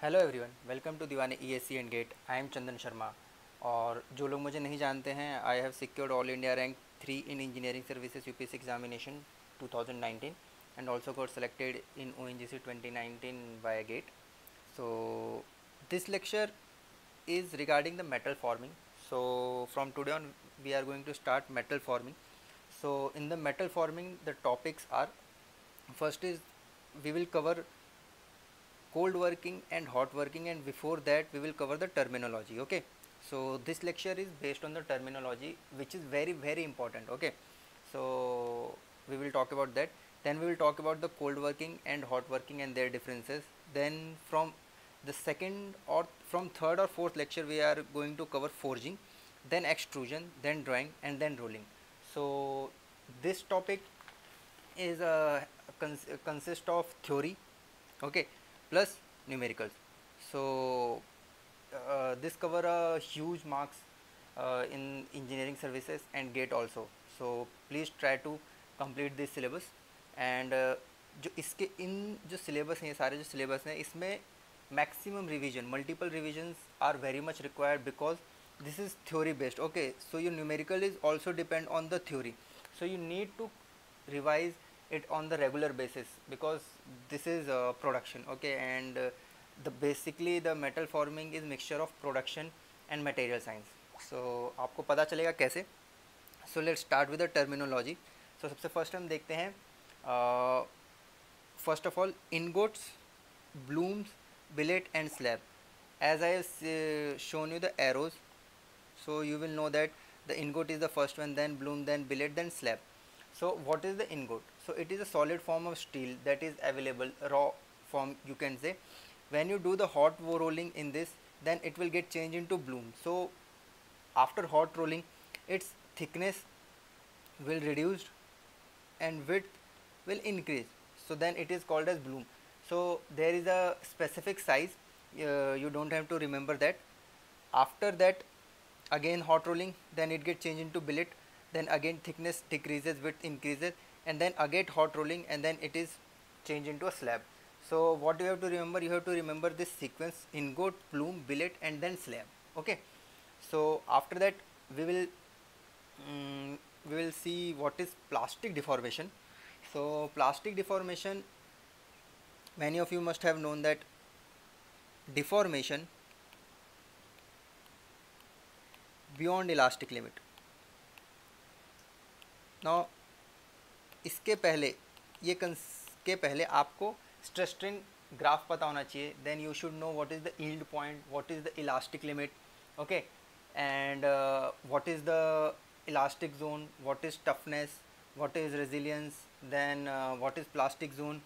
Hello everyone, welcome to Deewane ESC and GATE. I am Chandan Sharma. और जो लोग मुझे नहीं जानते हैं, I have secured all India rank 3 in engineering services UPSC examination 2019 and also got selected in ONGC 2019 via GATE. So this lecture is regarding the metal forming. So from today on we are going to start metal forming. So in the metal forming the topics are, first is we will cover cold working and hot working, and before that we will cover the terminology. Okay, so this lecture is based on the terminology, which is very important. Okay, so we will talk about that. Then we will talk about the cold working and hot working and their differences. Then from the second or from third or fourth lecture we are going to cover forging, then extrusion, then drawing, and then rolling. So this topic is consist of theory, okay, plus numericals. So this cover a huge marks in engineering services and GATE also. So please try to complete this syllabus. And जो इसके इन जो syllabus हैं, ये सारे जो syllabus हैं, इसमें maximum revision, multiple revisions are very much required because this is theory based. Okay, so your numerical is also depend on the theory, so you need to revise it on the regular basis because this is production. Okay, and the basically the metal forming is mixture of production and material science. So आपको पता चलेगा कैसे. So let's start with the terminology. So सबसे first हम देखते हैं first of all ingots, blooms, billet and slab. As I have shown you the arrows, so you will know that the ingot is the first one, then bloom, then billet, then slab. So what is the ingot? So it is a solid form of steel that is available, raw form you can say. When you do the hot rolling in this, then it will get changed into bloom. So after hot rolling, its thickness will reduced and width will increase, so then it is called as bloom. So there is a specific size, you don't have to remember that. After that, again hot rolling, then it gets changed into billet, then again thickness decreases, width increases, and then again hot rolling, and then it is changed into a slab. So what you have to remember, you have to remember this sequence: ingot, bloom, billet, and then slab. Okay, so after that we will we will see what is plastic deformation. So plastic deformation, many of you must have known that deformation beyond elastic limit. Now इसके पहले ये के पहले आपको stress strain graph पता होना चाहिए. Then you should know what is the yield point, what is the elastic limit, okay, and what is the elastic zone, what is toughness, what is resilience, then what is plastic zone,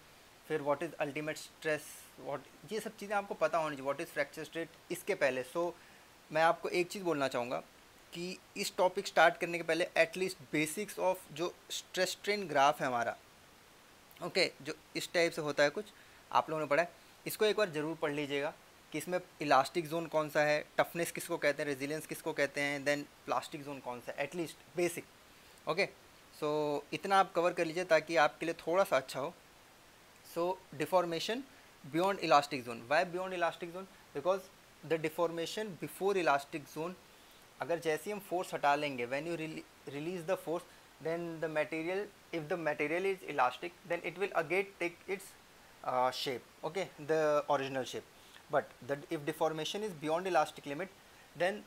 फिर what is ultimate stress, what, ये सब चीज़ें आपको पता होनी चाहिए. What is fracture state इसके पहले. सो मैं आपको एक चीज़ बोलना चाहूँगा कि इस टॉपिक स्टार्ट करने के पहले एटलीस्ट बेसिक्स ऑफ जो स्ट्रेस स्ट्रेन ग्राफ है हमारा, ओके, जो इस टाइप से होता है कुछ, आप लोगों ने पढ़ा है, इसको एक बार ज़रूर पढ़ लीजिएगा कि इसमें इलास्टिक जोन कौन सा है, टफनेस किसको कहते हैं, रेजिलियंस किसको कहते हैं, देन प्लास्टिक जोन कौन सा है, एटलीस्ट बेसिक. ओके, सो इतना आप कवर कर लीजिए ताकि आपके लिए थोड़ा सा अच्छा हो. So deformation beyond elastic zone. Why beyond elastic zone? Because the deformation before elastic zone, अगर जैसे ही हम फोर्स हटा लेंगे, when you release the force, then the material, if the material is elastic, then it will again take its shape, okay, the original shape. But if deformation is beyond elastic limit, then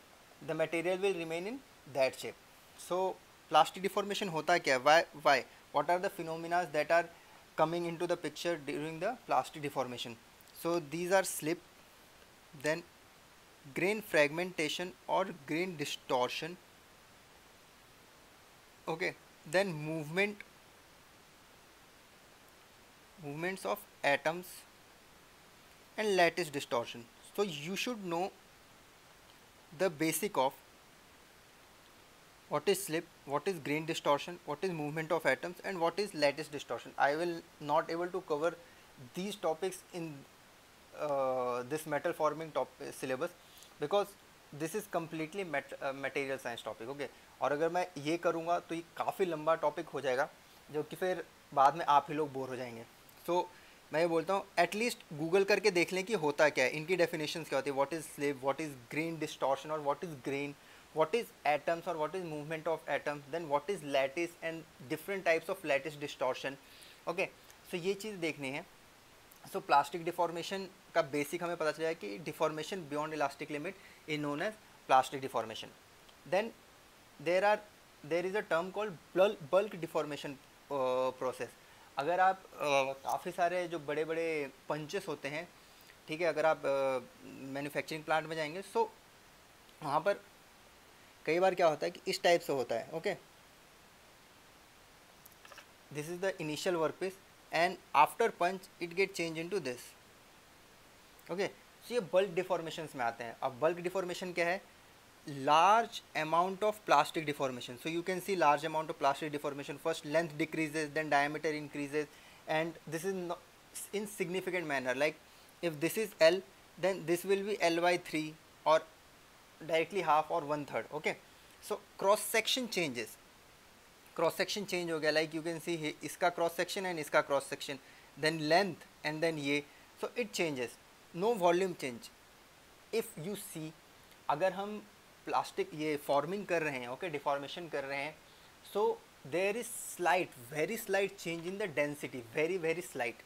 the material will remain in that shape. So plastic deformation hota hai kya? Why what are the phenomena that are coming into the picture during the plastic deformation? So these are slip, then grain fragmentation or grain distortion, okay, then movements of atoms and lattice distortion. So you should know the basic of what is slip, what is grain distortion, what is movement of atoms, and what is lattice distortion. I will not able to cover these topics in this metal forming syllabus because this is completely material science topic. Okay, और अगर मैं ये करूँगा तो ये काफ़ी लंबा topic हो जाएगा, जो कि फिर बाद में आप ही लोग बोर हो जाएंगे. सो मैं ये बोलता हूँ एटलीस्ट गूगल करके देख लें कि होता क्या है, इनकी डेफिनेशंस क्या होती है, what is slip, what is grain distortion और what is grain, what is atoms और what is movement of atoms, then what is lattice and different types of lattice distortion. Okay, so ये चीज़ देखनी है। So plastic deformation का basic हमें पता चला है कि deformation beyond elastic limit is known as plastic deformation. Then there is a term called bulk deformation process. अगर आप काफ़ी सारे जो बड़े बड़े पंचेस होते हैं, ठीक है, अगर आप मैन्युफैक्चरिंग प्लांट में जाएंगे सो वहाँ पर कई बार क्या होता है कि इस टाइप से होता है। Okay, this is the initial work piece and after punch it get change into this. Okay, so ये बल्क डिफॉर्मेशंस में आते हैं। अब बल्क डिफॉर्मेशन क्या है, large amount of plastic deformation. So you can see large amount of plastic deformation. First length decreases, then diameter increases, and this is in significant manner. Like if this is L, then this will be L by 3 or directly half or 1/3. Okay, so cross section changes. Cross section change हो गया, like you can see इसका cross section and इसका cross section, then length and then ये, so it changes. No volume change. If you see, अगर हम plastic ये forming कर रहे हैं, ओके, डिफॉर्मेशन कर रहे हैं, so there is slight, very slight change in the density, very very slight.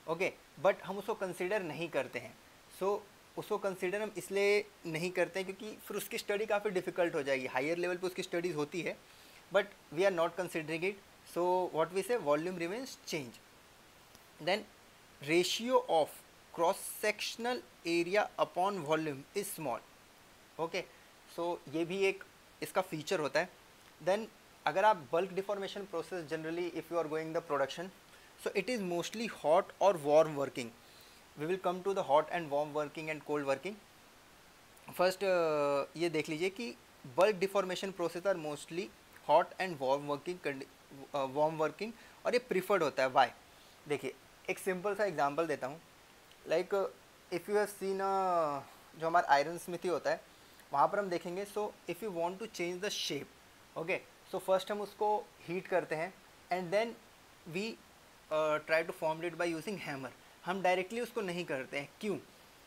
Okay, but हम उसको कंसिडर नहीं करते हैं। सो उसको कंसिडर हम इसलिए नहीं करते हैं क्योंकि फिर उसकी स्टडी काफ़ी डिफिकल्ट हो जाएगी। हायर लेवल पे उसकी स्टडीज़ होती है but we are not considering it. So what we say, volume remains change. Then ratio of cross sectional area upon volume is small. Okay, so ये भी एक इसका फीचर होता है। देन अगर आप bulk deformation process generally if you are going the production, so it is mostly hot और warm working. We will come to the hot and warm working and cold working. First ये देख लीजिए कि bulk deformation process are mostly hot and warm working और ये preferred होता है। Y, देखिए एक सिंपल सा एग्जांपल देता हूँ। Like if you have seen जो हमारा आयरन स्मिथी होता है वहाँ पर हम देखेंगे। So if you want to change the shape, okay, so first हम उसको हीट करते हैं and then we try to form it by using hammer. हम डायरेक्टली उसको नहीं करते हैं, क्यों?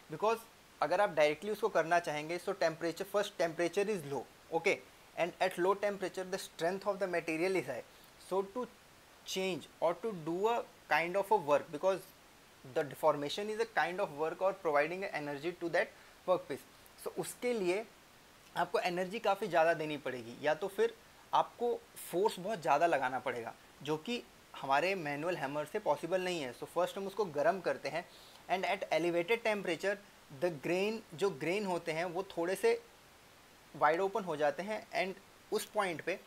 बिकॉज अगर आप डायरेक्टली उसको करना चाहेंगे so temperature, first temperature is low, okay, and at low temperature the strength of the material is high. So to change or to do a kind of a work, because the deformation is a kind of work or providing energy to that workpiece, so उसके लिए आपको energy काफ़ी ज़्यादा देनी पड़ेगी, या तो फिर आपको फोर्स बहुत ज़्यादा लगाना पड़ेगा जो कि हमारे मैनुअल हैमर से पॉसिबल नहीं है। सो फर्स्ट हम उसको गर्म करते हैं and at elevated temperature the grain, जो ग्रेन होते हैं वो थोड़े से वाइड ओपन हो जाते हैं एंड उस पॉइंट पे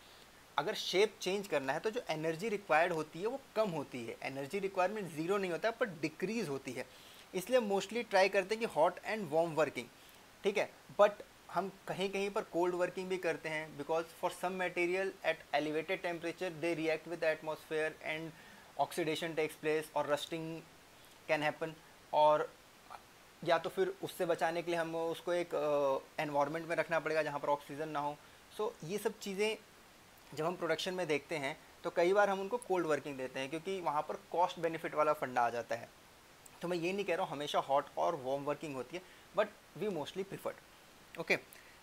अगर शेप चेंज करना है तो जो एनर्जी रिक्वायर्ड होती है वो कम होती है। एनर्जी रिक्वायरमेंट ज़ीरो नहीं होता पर डिक्रीज़ होती है। इसलिए मोस्टली ट्राई करते हैं कि हॉट एंड वार्म वर्किंग, ठीक है, बट हम कहीं कहीं पर कोल्ड वर्किंग भी करते हैं because for some material at elevated temperature they react with the atmosphere and oxidation takes place और रस्टिंग कैन हैपन, और या तो फिर उससे बचाने के लिए हम उसको एक एनवायरनमेंट में रखना पड़ेगा जहाँ पर ऑक्सीजन ना हो। सो ये सब चीज़ें जब हम प्रोडक्शन में देखते हैं तो कई बार हम उनको कोल्ड वर्किंग देते हैं क्योंकि वहाँ पर कॉस्ट बेनिफिट वाला फंडा आ जाता है। तो मैं ये नहीं कह रहा हूँ हमेशा हॉट और वार्म वर्किंग होती है, but we mostly preferred. Okay,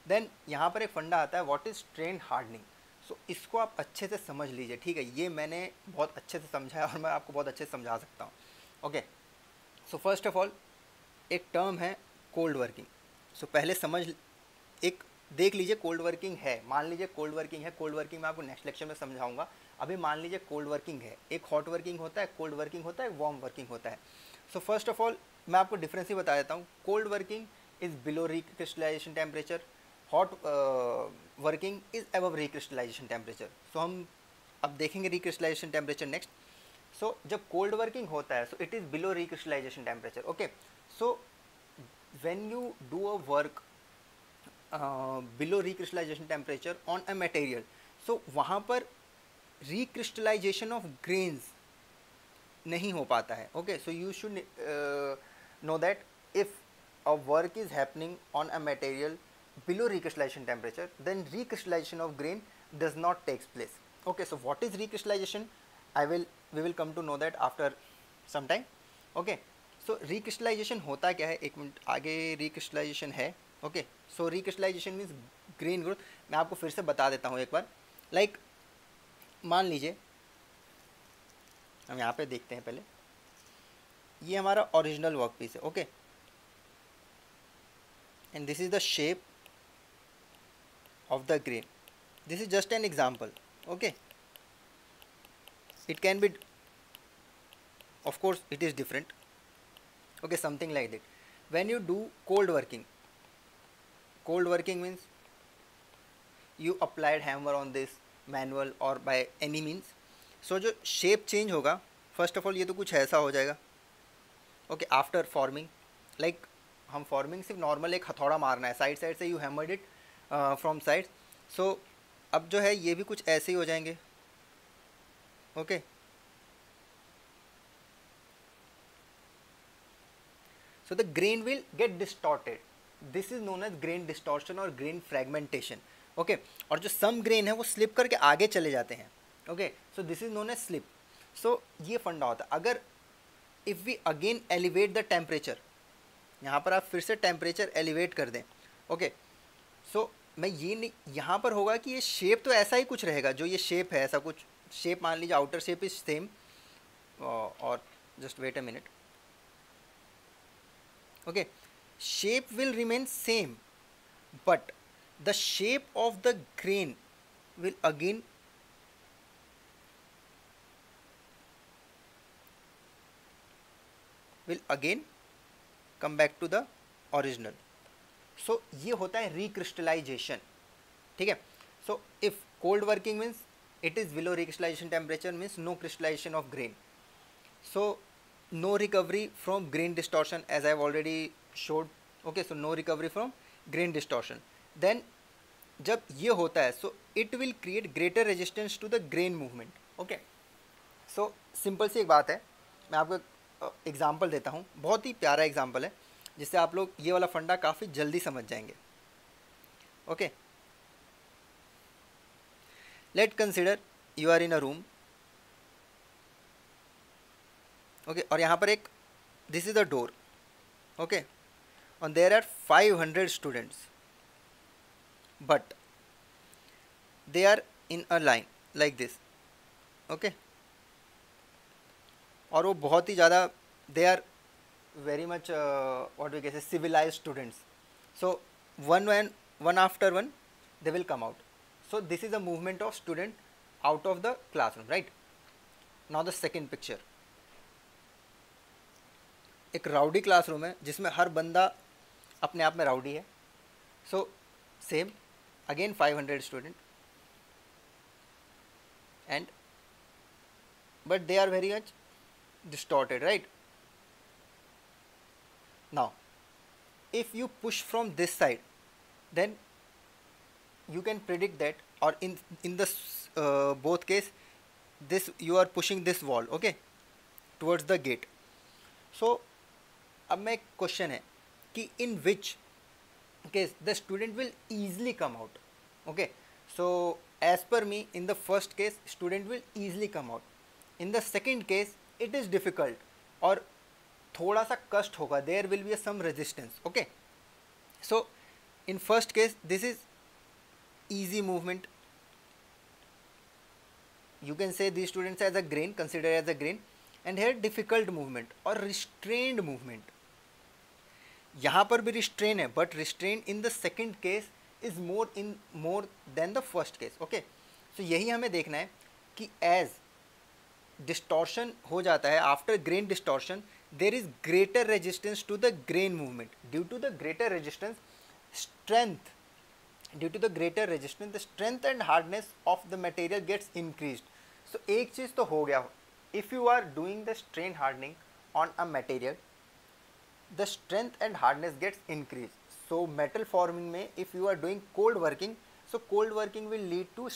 then यहाँ पर एक फंडा आता है what is strain hardening. So इसको आप अच्छे से समझ लीजिए, ठीक है, ये मैंने बहुत अच्छे से समझा है और मैं आपको बहुत अच्छे से समझा सकता हूँ। Okay, so first of all एक टर्म है कोल्ड वर्किंग। सो पहले समझ, एक देख लीजिए कोल्ड वर्किंग है, मान लीजिए कोल्ड वर्किंग है, कोल्ड वर्किंग मैं आपको नेक्स्ट लेक्चर में समझाऊंगा। अभी मान लीजिए कोल्ड वर्किंग है, एक हॉट वर्किंग होता है, कोल्ड वर्किंग होता है, वार्म वर्किंग होता है। सो फर्स्ट ऑफ ऑल मैं आपको डिफरेंस ही बता देता हूँ। Cold working is below recrystallization temperature, hot working is above recrystallization temperature. So हम अब देखेंगे रिक्रिस्टलाइजेशन टेम्परेचर नेक्स्ट। सो जब कोल्ड वर्किंग होता है so it is below recrystallization temperature. Okay, so when you do a work below recrystallization temperature on a material, so वहाँ पर recrystallization of grains नहीं हो पाता है। Okay, so you should know that if a work is happening on a material below recrystallization temperature, then recrystallization of grain does not takes place. Okay, so what is recrystallization? We will come to know that after some time. Okay, so recrystallisation होता क्या है, एक minute आगे recrystallisation है। Okay, सो recrystallisation means grain growth. मैं आपको फिर से बता देता हूँ एक बार। लाइक मान लीजिए, हम यहाँ पे देखते हैं पहले, ये हमारा ओरिजिनल वर्क पीस है। Okay, and this is the shape of the grain. This is just an example. Okay, it can be, of course it is different. Okay, something like that. When you do cold working means you applied hammer on this manual or by any means. So जो shape change होगा, first of all ये तो कुछ ऐसा हो जाएगा। Okay, after forming, like हम forming सिर्फ normal एक हथौड़ा मारना है, साइड साइड से you hammered it from sides. So अब जो है ये भी कुछ ऐसे ही हो जाएंगे। Okay, so the grain will get distorted, this is known as grain distortion और ग्रेन फ्रैगमेंटेशन। ओके, और जो सम ग्रेन है वो स्लिप करके आगे चले जाते हैं। Okay, so this is known as slip. So ये फंडा होता है। अगर if we again elevate the temperature, यहाँ पर आप फिर से टेम्परेचर एलिवेट कर दें। ओके, सो मैं ये नहीं, यहाँ पर होगा कि ये शेप तो ऐसा ही कुछ रहेगा, जो ये शेप है ऐसा कुछ शेप, मान लीजिए आउटर शेप इज सेम, और just wait a minute. Okay, shape will remain same, but the shape of the grain will again come back to the original. So ये होता है recrystallization, ठीक है। So if cold working means it is below recrystallization temperature, means no crystallization of grain, so no recovery from grain distortion, as I have already showed. Okay, so no recovery from grain distortion. Then जब ये होता है, so it will create greater resistance to the grain movement. Okay, so simple सी एक बात है, मैं आपको एग्जांपल देता हूँ, बहुत ही प्यारा एग्जांपल है जिससे आप लोग ये वाला फंडा काफ़ी जल्दी समझ जाएंगे। Okay, let consider you are in a room. Okay, और यहाँ पर एक, this is the door. Okay, and there are 500 students, but they are in a line like this. Okay, और वो बहुत ही ज़्यादा, they are very much what we can say civilized students. So one after one they will come out. So this is a movement of student out of the classroom, right? Now the second picture, एक rowdy classroom है जिसमें हर बंदा अपने आप में rowdy है। So same again 500 student, and but they are very much distorted, right? Now if you push from this side, then you can predict that, or in the both case, this you are pushing this wall, okay, towards the gate. So अब मैं question है कि in which case the student will easily come out. Okay, so as per me, in the first case student will easily come out, in the second case it is difficult और थोड़ा सा कष्ट होगा, there will be some resistance. Okay, so in first case this is easy movement, you can say these students as a grain, consider as a grain, and here difficult movement or restrained movement. यहाँ पर भी restrain है, but restrain in the second case is more than the first case. Okay, so यही हमें देखना है कि as distortion हो जाता है, after grain distortion there is greater resistance to the grain movement. Due to the greater resistance, the strength and hardness of the material gets increased. So एक चीज़ तो हो गया, if you are doing the strain hardening on a material, the strength and hardness gets increased. So metal forming में if you are doing cold working, so cold working will lead to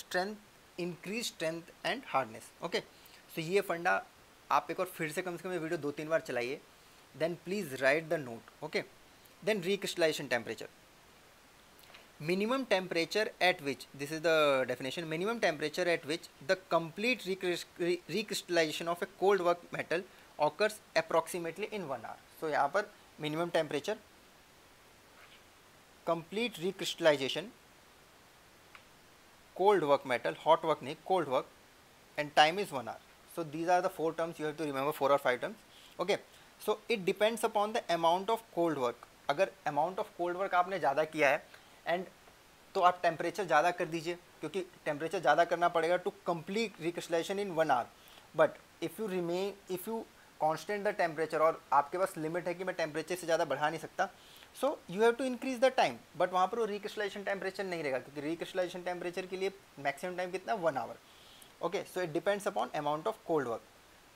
increased strength and hardness. Okay, so ये फंडा आप एक और फिर से कम ये video 2-3 बार चलाइए, then please write the note. Okay, then recrystallization temperature. Minimum temperature at which, this is the definition, minimum temperature at which the complete recrystallization of a cold work metal occurs approximately in 1 hour. So यहाँ पर minimum temperature, complete recrystallization, cold work metal, hot work नहीं, cold work, and time is 1 hour. So these are the 4 terms you have to remember, 4 or 5 terms. Okay, so it depends upon the amount of cold work. अगर amount of cold work आपने ज़्यादा किया है and तो आप temperature ज़्यादा कर दीजिए, क्योंकि टेम्परेचर ज़्यादा करना पड़ेगा to complete recrystallization in 1 hour. But if you constant the temperature, और आपके पास लिमिट है कि मैं टेम्परेचर से ज़्यादा बढ़ा नहीं सकता, so you have to increase the time, but वहाँ पर वो रिक्रिस्टलाइजेशन टेम्परेचर नहीं रहेगा, क्योंकि रिक्रिस्टलाइजेशन टेम्परेचर के लिए मैक्सिमम टाइम कितना, 1 hour. Okay, so it depends upon amount of cold work.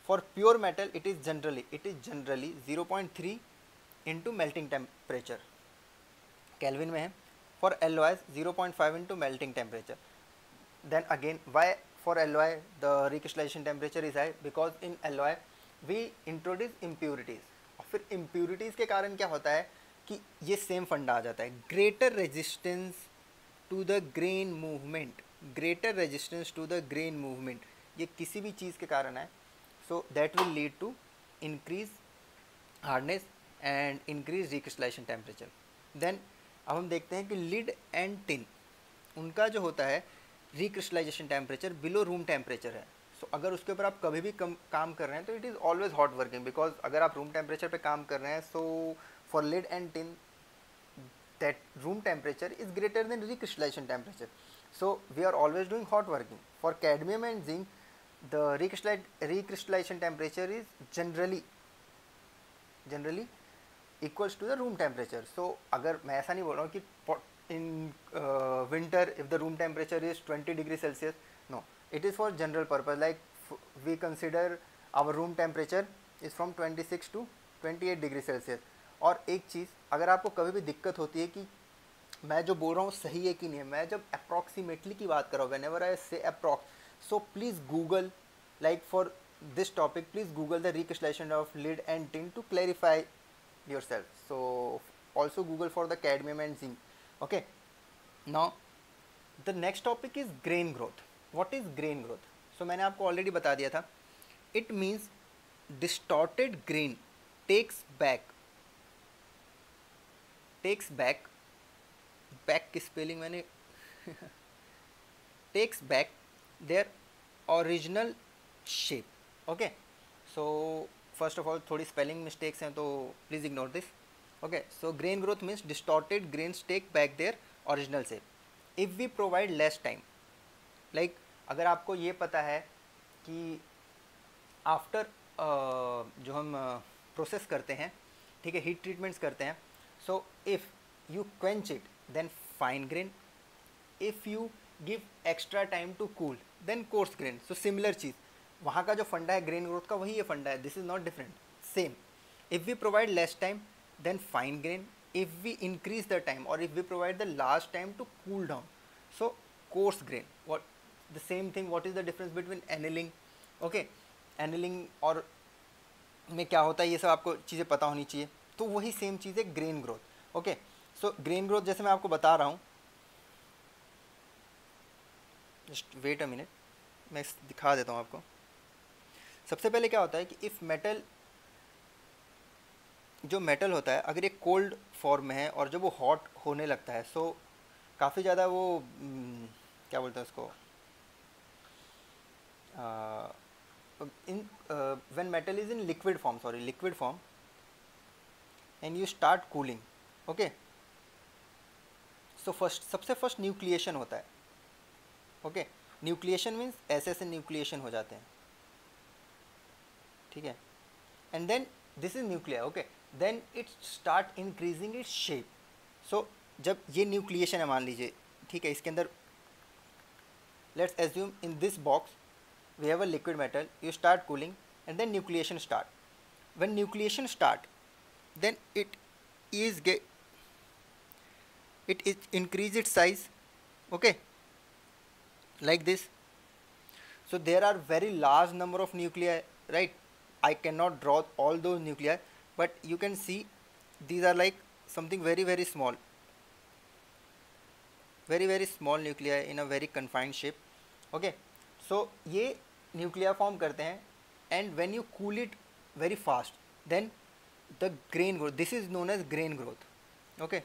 For pure metal it is generally 0.3 into melting temperature, Kelvin में है। For alloys 0.5 into melting temperature. Then again why for alloy the recrystallization temperature is high, because in alloy we introduce impurities, और फिर impurities के कारण क्या होता है कि ये सेम फंडा आ जाता है, greater resistance to the grain movement, greater resistance to the grain movement, ये किसी भी चीज़ के कारण है। So that will lead to increase hardness and increase recrystallization temperature. देन अब हम देखते हैं कि लीड एंड टिन, उनका जो होता है recrystallisation temperature below room temperature है। सो अगर उसके ऊपर आप कभी भी काम कर रहे हैं तो it is always hot working, because अगर आप रूम टेम्परेचर पे काम कर रहे हैं, so for lead and tin that room temperature is greater than recrystallization temperature, so we are always doing hot working. For cadmium and zinc the recrystallization temperature is generally equals to the room temperature. So अगर मैं ऐसा नहीं बोल रहा हूँ कि in winter if the room temperature is 20 degree Celsius, no, it is for general purpose, like we consider our room temperature is from 26 to 28 degree Celsius. और एक चीज़, अगर आपको कभी भी दिक्कत होती है कि मैं जो बोल रहा हूँ सही है कि नहीं है, मैं जब अप्रॉक्सीमेटली की बात कर रहा हूँ, when ever I say approx, so please google, like for this topic please google the recrystallization of lead and tin to clarify yourself. So also google for the cadmium and zinc. Okay, now the next topic is grain growth. What is grain growth? So मैंने आपको already बता दिया था, it means distorted grain takes back की spelling मैंने takes back their original shape. Okay, so first of all थोड़ी spelling mistakes हैं तो please ignore this. Okay, so grain growth means distorted grains take back their original shape if we provide less time. Like अगर आपको ये पता है कि after जो हम प्रोसेस करते हैं, ठीक है, हीट ट्रीटमेंट्स करते हैं, so if you quench it then fine grain, if you give extra time to cool then coarse grain. so similar चीज़, वहाँ का जो फंडा है ग्रेन ग्रोथ का वही ये फंडा है. This is not different, same. if we provide less time then fine grain, if we increase the time or if we provide the large time to cool down, so coarse grain. what the same thing, what is the difference between annealing? okay, annealing और में क्या होता है ये सब आपको चीज़ें पता होनी चाहिए. तो वही सेम चीज़ है grain growth. Okay, so grain growth जैसे मैं आपको बता रहा हूँ, जस्ट वेट अ मिनट, मैं दिखा देता हूँ आपको. सबसे पहले क्या होता है कि इफ़ मेटल, जो मेटल होता है अगर ये कोल्ड फॉर्म में है और जब वो हॉट होने लगता है, सो काफ़ी ज़्यादा वो क्या बोलते हैं उसको, in when metal is in liquid form and you start cooling. Okay, so सबसे फर्स्ट न्यूक्लिएशन होता है. ओके, न्यूक्लिएशन मीन्स ऐसे न्यूक्लिएशन हो जाते हैं, ठीक है, and then this is nuclear. Okay, then it start increasing its shape. So जब ये न्यूक्लिएशन है, मान लीजिए, ठीक है, इसके अंदर let's assume in this box we have a liquid metal, you start cooling and then nucleation start. When nucleation start then it increase its size. okay, like this. so there are very large number of nuclei, right? I cannot draw all those nuclei, but you can see these are like something very very small nuclei in a very confined shape. okay, so ये nuclei form करते हैं and when you cool it very fast, then the grain growth, this is known as grain growth. Okay,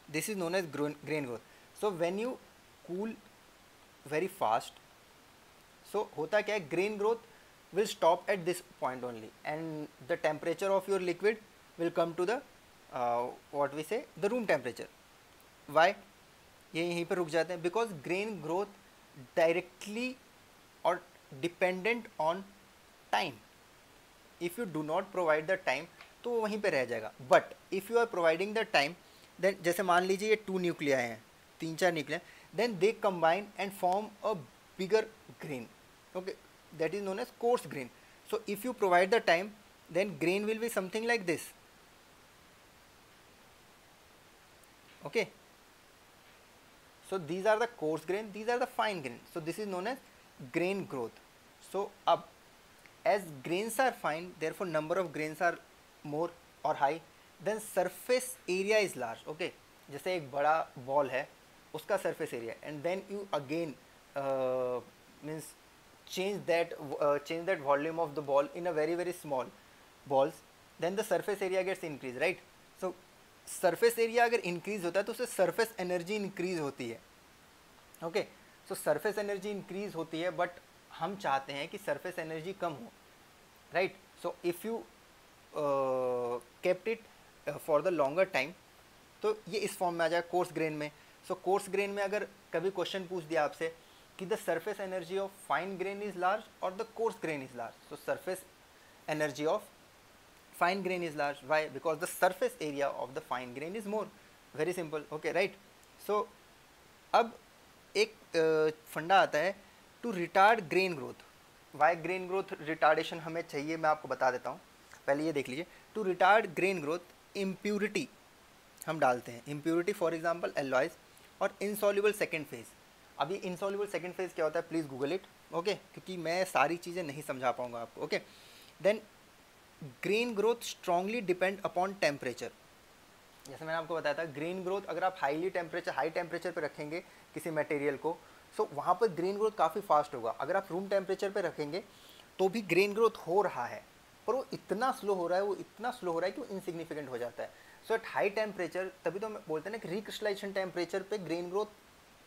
this is known as grain growth. So when you cool very fast, so होता क्या है, grain growth will stop at this point only and the temperature of your liquid will come to the what we say the room temperature. Why ये यहीं पर रुक जाते हैं? because grain growth directly or dependent on time. if you do not provide the time तो वो वहीं पे रह जाएगा. but if you are providing the time, then जैसे मान लीजिए ये 2 न्यूक्लियाई हैं, 3-4 nuclei, then they combine and form a bigger grain. okay, that is known as coarse grain. so if you provide the time, then grain will be something like this. okay, so these are the coarse grain, these are the fine grain. so this is known as grain growth. so अब as grains are fine, therefore number of grains are more or high, then surface area is large. okay, जैसे एक बड़ा ball है उसका surface area, and then you again means change that volume of the ball in a very very small balls, then the surface area gets increased, right? so surface area अगर increase होता है तो उससे surface energy increase होती है. okay, so surface energy increase होती है, but हम चाहते हैं कि surface energy कम हो, right? so if you kept it for the longer time, तो ये इस फॉर्म में आ जाएगा कोर्स ग्रेन में. सो कोर्स ग्रेन में अगर कभी क्वेश्चन पूछ दिया आपसे कि the surface energy of fine grain is large और the coarse grain is large, so surface energy of fine grain is large. Why? Because the surface area of the fine grain is more. Very simple. Okay, right. So अब एक फंडा आता है to retard grain growth. Why grain growth retardation हमें चाहिए, मैं आपको बता देता हूँ. पहले ये देख लीजिए. To retard grain growth impurity हम डालते हैं. इम्प्यूरिटी फॉर एग्जांपल एलॉयज और इनसॉल्युबल सेकंड फेज. अभी इनसॉल्युबल सेकंड फेज क्या होता है, प्लीज़ गूगल इट. ओके, क्योंकि मैं सारी चीज़ें नहीं समझा पाऊंगा आपको. Okay, then grain growth strongly depend upon temperature. जैसे मैंने आपको बताया था, ग्रेन ग्रोथ अगर आप हाई टेम्परेचर पे रखेंगे किसी मटेरियल को, सो वहाँ पर ग्रेन ग्रोथ काफ़ी फास्ट होगा. अगर आप रूम टेम्परेचर पे रखेंगे तो भी ग्रेन ग्रोथ हो रहा है, पर वो इतना स्लो हो रहा है कि वो इनसिग्निफिकेंट हो जाता है. सो एट हाई टेम्परेचर, तभी तो बोलते हैं ना कि रिक्रिस्टलाइजेशन टेम्परेचर पे ग्रेन ग्रोथ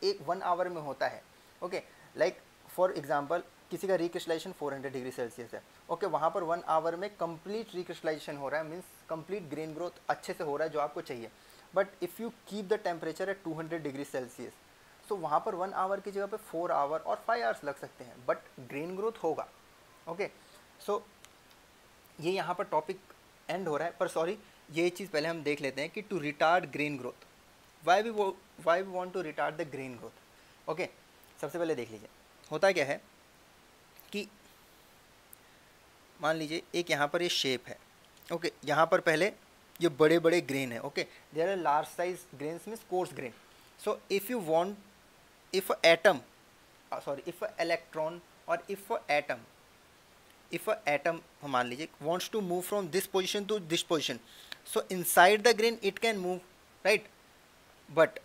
1 आवर में होता है. ओके, लाइक फॉर एग्जांपल किसी का रिक्रिस्टलाइजेशन 400 डिग्री सेल्सियस है. ओके, वहाँ पर 1 आवर में कंप्लीट रिक्रिस्टलाइजेशन हो रहा है, मीन्स कंप्लीट ग्रेन ग्रोथ अच्छे से हो रहा है जो आपको चाहिए. But if you keep the temperature at 200 degree Celsius, so वहाँ पर 1 आवर की जगह पे 4 आवर और 5 आवर्स लग सकते हैं, बट ग्रेन ग्रोथ होगा. ओके, सो ये यहाँ पर टॉपिक एंड हो रहा है. पर सॉरी, ये चीज़ पहले हम देख लेते हैं कि to retard grain growth, why we want to retard the grain growth. Okay, सबसे पहले देख लीजिए होता क्या है कि मान लीजिए एक यहाँ पर ये शेप है. ओके, यहाँ पर पहले ये बड़े बड़े ग्रेन है. Okay, there are large size grains means coarse grain. So if you want, if if electron और इफ़ एटम हम मान लीजिए wants to move from this position to this position, so inside the grain it can move, right? but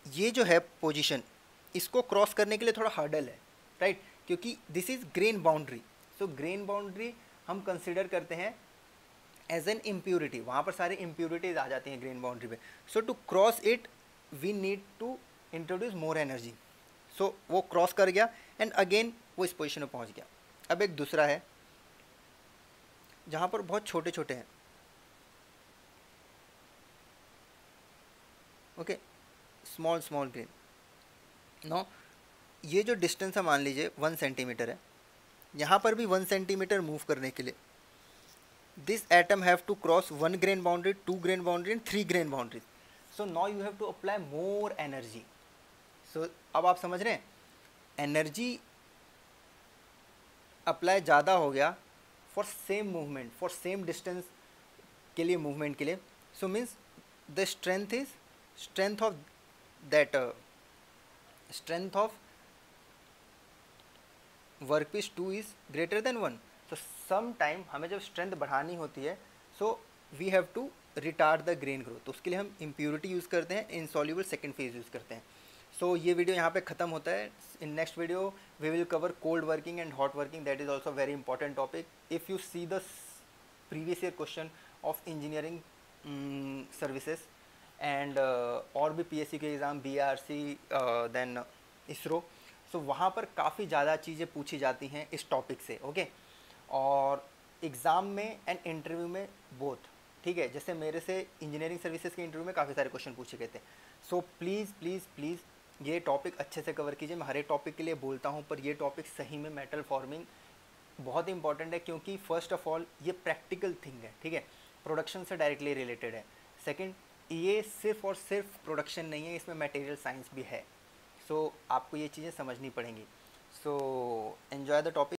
ये जो है position, इसको cross करने के लिए थोड़ा हर्डल है, राइट? क्योंकि this is grain boundary. So grain boundary हम कंसिडर करते हैं एज एन इम्प्यूरिटी. वहाँ पर सारी इम्प्यूरिटीज आ जाती हैं ग्रेन बाउंड्री पे. So to cross it we need to introduce more energy. So वो क्रॉस कर गया एंड अगेन वो इस पोजिशन में पहुँच गया. अब एक दूसरा है जहाँ पर बहुत छोटे छोटे हैं. Okay, small grain. नो, ये जो डिस्टेंस है मान लीजिए 1 सेंटीमीटर है, यहाँ पर भी 1 सेंटीमीटर मूव करने के लिए this atom have to cross 1 grain boundary, 2 grain boundary and 3 grain boundaries. So now you have to apply more energy. So अब आप समझ रहे हैं, एनर्जी अप्लाई ज़्यादा हो गया for same movement, for same distance के लिए, मूवमेंट के लिए. So means the strength of that strength of workpiece 2 is greater than 1. तो सम टाइम हमें जब स्ट्रेंथ बढ़ानी होती है, so we have to retard the grain growth. तो उसके लिए हम इम्प्यूरिटी यूज़ करते हैं, इनसॉल्युबल सेकेंड फेज यूज़ करते हैं. सो ये वीडियो यहाँ पे ख़त्म होता है. In next video we will cover cold working and hot working. That is also very important topic. If you see the previous year question of engineering services and और भी PSC के एग्ज़ाम, BRC, देन इसरो, सो वहाँ पर काफ़ी ज़्यादा चीज़ें पूछी जाती हैं इस टॉपिक से. ओके और एग्ज़ाम में एंड इंटरव्यू में बोथ. ठीक है, जैसे मेरे से इंजीनियरिंग सर्विसेज के इंटरव्यू में काफ़ी सारे क्वेश्चन पूछे गए थे. सो प्लीज़ प्लीज़ प्लीज़ ये टॉपिक अच्छे से कवर कीजिए. मैं हर एक टॉपिक के लिए बोलता हूँ, पर ये टॉपिक सही में मेटल फॉर्मिंग बहुत इंपॉर्टेंट है, क्योंकि फर्स्ट ऑफ ऑल ये प्रैक्टिकल थिंग है. ठीक है, प्रोडक्शन से डायरेक्टली रिलेटेड है. सेकंड, ये सिर्फ और सिर्फ प्रोडक्शन नहीं है, इसमें मटेरियल साइंस भी है. सो आपको ये चीज़ें समझनी पड़ेंगी. So enjoy the topic.